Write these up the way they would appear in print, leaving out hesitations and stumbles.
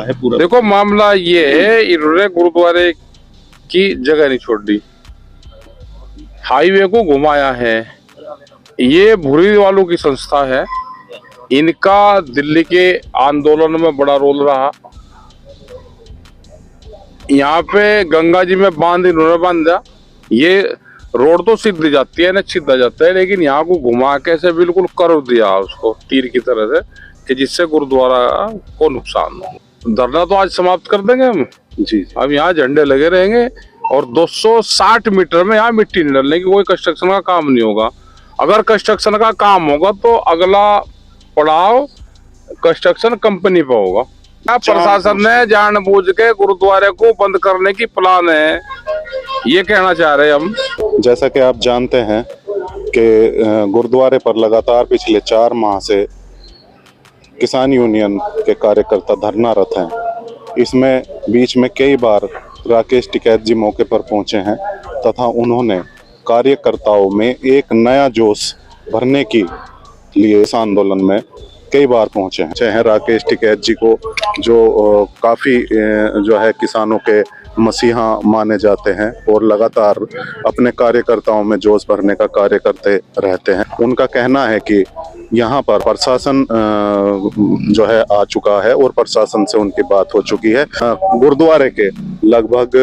है पूरा। देखो मामला ये है, इन्होंने गुरुद्वारे की जगह नहीं छोड़ दी, हाईवे को घुमाया है। ये भूरी वालों की संस्था है, इनका दिल्ली के आंदोलन में बड़ा रोल रहा। यहाँ पे गंगा जी में बांध इन्होंने बांधा, ये रोड तो सीधी जाती है ना, सीधा जाता है, लेकिन यहाँ को घुमा के से बिल्कुल कर दिया उसको तीर की तरह से, कि जिससे गुरुद्वारा को नुकसान हो। धरना तो आज समाप्त कर देंगे हम जी। अब यहाँ झंडे लगे रहेंगे और 260 मीटर में यहाँ मिट्टी नहीं डालने की, कोई कंस्ट्रक्शन का काम नहीं होगा। अगर कंस्ट्रक्शन का काम होगा तो अगला पड़ाव कंस्ट्रक्शन कंपनी पे होगा। प्रशासन ने जानबूझ के गुरुद्वारे को बंद करने की प्लान है, ये कहना चाह रहे हैं हम। जैसा कि आप जानते हैं कि गुरुद्वारे पर लगातार पिछले 4 माह से किसान यूनियन के कार्यकर्ता धरनारत हैं। इसमें बीच में कई बार राकेश टिकैत जी मौके पर पहुंचे हैं तथा उन्होंने कार्यकर्ताओं में एक नया जोश भरने के लिए इस आंदोलन में कई बार पहुंचे हैं। चाहे राकेश टिकैत जी को जो काफ़ी जो है किसानों के मसीहा माने जाते हैं और लगातार अपने कार्यकर्ताओं में जोश भरने का कार्य करते रहते हैं। उनका कहना है कि यहाँ पर प्रशासन जो है आ चुका है और प्रशासन से उनकी बात हो चुकी है। गुरुद्वारे के लगभग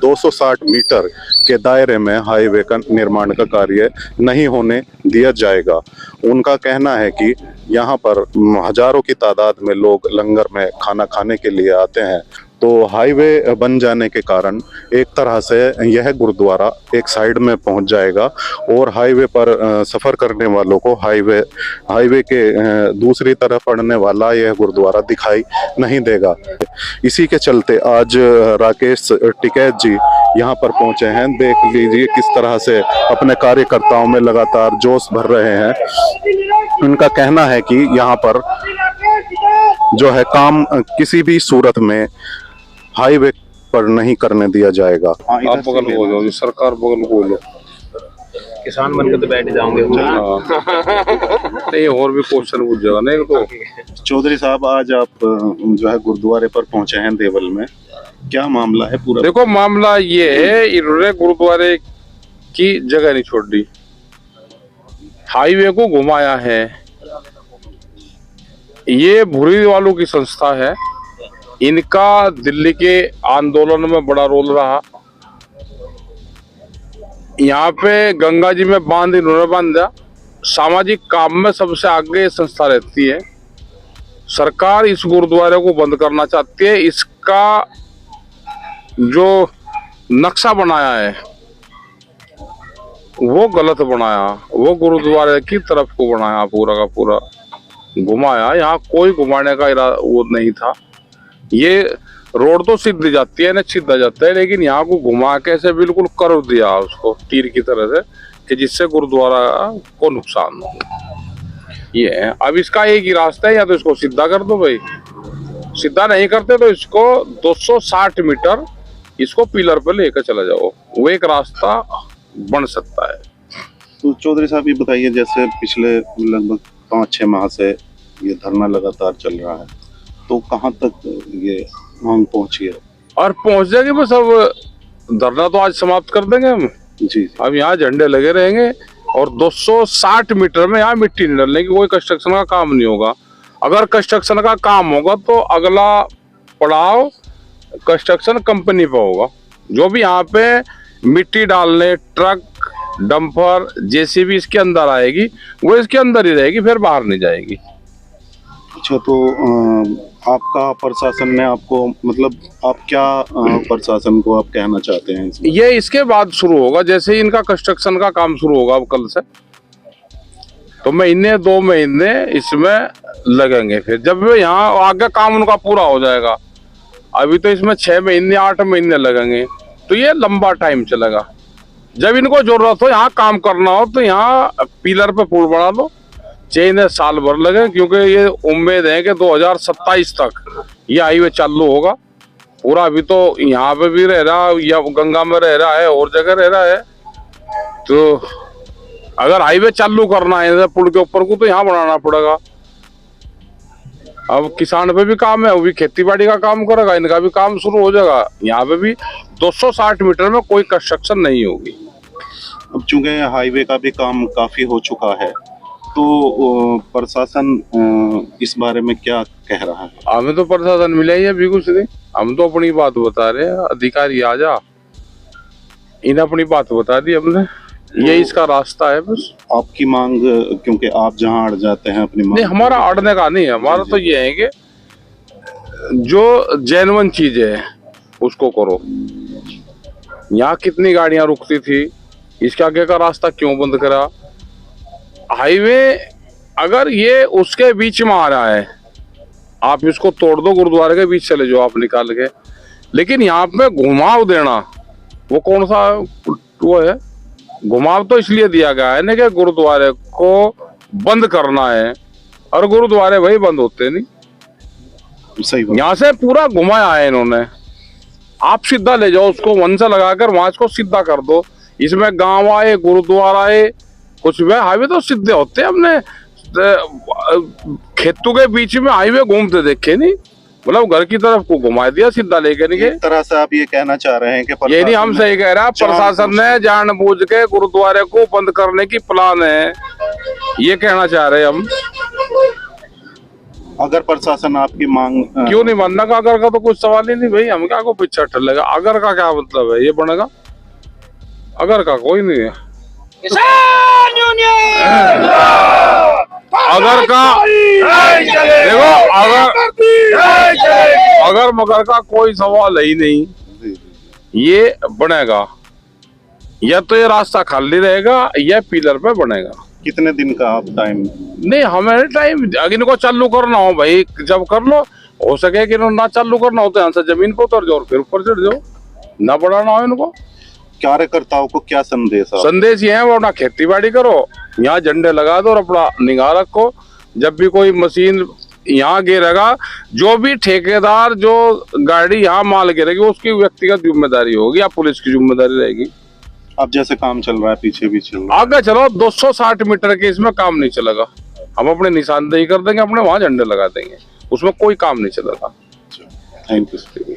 260 मीटर के दायरे में हाईवे का निर्माण का कार्य नहीं होने दिया जाएगा। उनका कहना है कि यहाँ पर हजारों की तादाद में लोग लंगर में खाना खाने के लिए आते हैं, तो हाईवे बन जाने के कारण एक तरह से यह गुरुद्वारा एक साइड में पहुंच जाएगा और हाईवे पर सफ़र करने वालों को हाईवे के दूसरी तरफ पड़ने वाला यह गुरुद्वारा दिखाई नहीं देगा। इसी के चलते आज राकेश टिकैत जी यहाँ पर पहुंचे हैं। देख लीजिए किस तरह से अपने कार्यकर्ताओं में लगातार जोश भर रहे हैं। उनका कहना है कि यहाँ पर जो है काम किसी भी सूरत में हाईवे पर नहीं करने दिया जाएगा। आप बगल बोलो, सरकार बगल बोलो, किसान बनकर तो बैठ जाओगे। नहीं और भी क्वेश्चन पूछ जाएगा नहीं तो। चौधरी साहब, आज आप जो है गुरुद्वारे पर पहुंचे हैं देवल में, क्या मामला है पूरा? देखो मामला ये है, इन्होंने गुरुद्वारे की जगह नहीं छोड़ दी, हाईवे को घुमाया है। ये भूरी वालों की संस्था है, इनका दिल्ली के आंदोलन में बड़ा रोल रहा। यहाँ पे गंगा जी में बांध इन्होंने बांधा, सामाजिक काम में सबसे आगे संस्था रहती है। सरकार इस गुरुद्वारे को बंद करना चाहती है। इसका जो नक्शा बनाया है वो गलत बनाया, वो गुरुद्वारे की तरफ को बनाया, पूरा का पूरा घुमाया। यहाँ कोई घुमाने का वो नहीं था। ये रोड तो सीधी जाती है ना, सीधा जाता है, लेकिन यहाँ को घुमा के से बिल्कुल कर दिया उसको तीर की तरह से, कि जिससे गुरुद्वारा को नुकसान हो। ये है। अब इसका एक ही रास्ता है, या तो इसको सीधा कर दो भाई, सीधा नहीं करते तो इसको 260 मीटर इसको पिलर पर लेकर चला जाओ, वो एक रास्ता बन सकता है। तो चौधरी साहब ये बताइए, जैसे पिछले लगभग 5-6 माह से ये धरना लगातार चल रहा है, तो कहाँ तक ये मांग पहुंची है? और पहुंच जाएगी बस। अब धरना तो आज समाप्त कर देंगे हम जी। अब यहाँ झंडे लगे रहेंगे और 260 मीटर में यहाँ मिट्टी नहीं डालने की, कोई कंस्ट्रक्शन का काम नहीं होगा। अगर कंस्ट्रक्शन का काम होगा तो अगला पड़ाव कंस्ट्रक्शन कंपनी पे होगा। जो भी यहाँ पे मिट्टी डालने ट्रक, डंपर, जेसीबी इसके अंदर आएगी, वो इसके अंदर ही रहेगी, फिर बाहर नहीं जाएगी। अच्छा, तो आपका प्रशासन ने आपको, मतलब आप क्या प्रशासन को आप कहना चाहते हैं इसमें? ये इसके बाद शुरू होगा, जैसे ही इनका कंस्ट्रक्शन का काम शुरू होगा अब कल से, तो महीने 2 महीने इसमें लगेंगे। फिर जब यहाँ आगे काम उनका पूरा हो जाएगा, अभी तो इसमें 6 महीने 8 महीने लगेंगे, तो ये लंबा टाइम चलेगा। जब इनको जरूरत हो यहाँ काम करना हो तो यहाँ पिलर पे पुल बना लो, चाहे साल भर लगे, क्योंकि ये उम्मीद है कि 2027 तक ये हाईवे चालू होगा पूरा। अभी तो यहाँ पे भी रह रहा, या गंगा में रह रहा है और जगह रह रहा है, तो अगर हाईवे चालू करना है पुल के ऊपर को तो यहाँ बनाना पड़ेगा। अब किसान पे भी काम है, वो भी खेती बाड़ी का काम करेगा, इनका भी काम शुरू हो जाएगा। यहाँ पे भी 260 मीटर में कोई कंस्ट्रक्शन नहीं होगी। अब चूंकि हाईवे का भी काम काफी हो चुका है, तो प्रशासन इस बारे में क्या कह रहा है? हमें तो प्रशासन मिला ही है भी कुछ नहीं, हम तो अपनी बात बता रहे हैं। अधिकारी आ जा, इन्हें अपनी बात बता दी हमने, ये इसका रास्ता है बस। आपकी मांग, क्योंकि आप जहां अड़ जाते हैं अपनी मांग, नहीं, हमारा अड़ने का नहीं है, हमारा तो ये है कि जो जेन्युइन चीज है उसको करो। यहाँ कितनी गाड़ियां रुकती थी, इसके आगे का रास्ता क्यों बंद करा? हाईवे अगर ये उसके बीच में आ रहा है, आप इसको तोड़ दो, गुरुद्वारे के बीच चले जाओ आप निकाल के, लेकिन यहाँ पे घुमाव देना वो कौन सा वो है? घुमाव तो इसलिए दिया गया है ना कि गुरुद्वारे को बंद करना है, और गुरुद्वारे भाई बंद होते नहीं। सही बात। यहाँ से पूरा घुमाया है इन्होंने, आप सीधा ले जाओ उसको, वन से लगाकर वहां इसको सीधा कर दो। इसमें गांव आए, गुरुद्वारा आए, कुछ भी हाईवे तो सीधे होते हैं। हमने खेतों के बीच में हाईवे घूमते देखे नहीं, मतलब घर की तरफ को घुमा दिया सीधा लेकर नहीं गए। एक तरह से आप ये कहना चाह रहे हैं कि ये नहीं हम सही कह रहे हैं, प्रशासन ने जानबूझ के गुरुद्वारे को बंद करने की प्लान है, ये कहना चाह रहे हैं हम। अगर प्रशासन आपकी मांग क्यों नहीं मानना का? अगर का तो कुछ सवाल ही नहीं भाई, हम क्या को पीछे ठल्लेगा? अगर का क्या मतलब है? ये बनेगा अगर का कोई नहीं है। किसान यूनियन अगर का देखो, अगर मगर का कोई सवाल है ही नहीं, ये बनेगा या तो ये रास्ता खाली रहेगा या पिलर पे बनेगा। कितने दिन का आप टाइम? नहीं, हमें टाइम, अगर इनको चालू करना हो भाई जब कर लो, हो सके कि ना चालू करना हो तो यहाँ से जमीन पर उतर जाओ, फिर ऊपर चढ़ जाओ, ना बढ़ाना हो इनको। कार्यकर्ताओं को क्या संदेश है? संदेश ये है, वो अपना खेती बाड़ी करो, यहाँ झंडे लगा दो और अपना निगाह रखो। जब भी कोई मशीन यहाँ गिरेगा, जो भी ठेकेदार जो गाड़ी यहाँ माल गिरेगी उसकी व्यक्तिगत जिम्मेदारी होगी या पुलिस की जिम्मेदारी रहेगी। अब जैसे काम चल रहा है, पीछे भी चल रहा है, आगे चलो, 260 मीटर के इसमें काम नहीं चलेगा। हम अपने निशानदेही कर देंगे, अपने वहां झंडे लगा देंगे, उसमें कोई काम नहीं चलेगा। Thank you.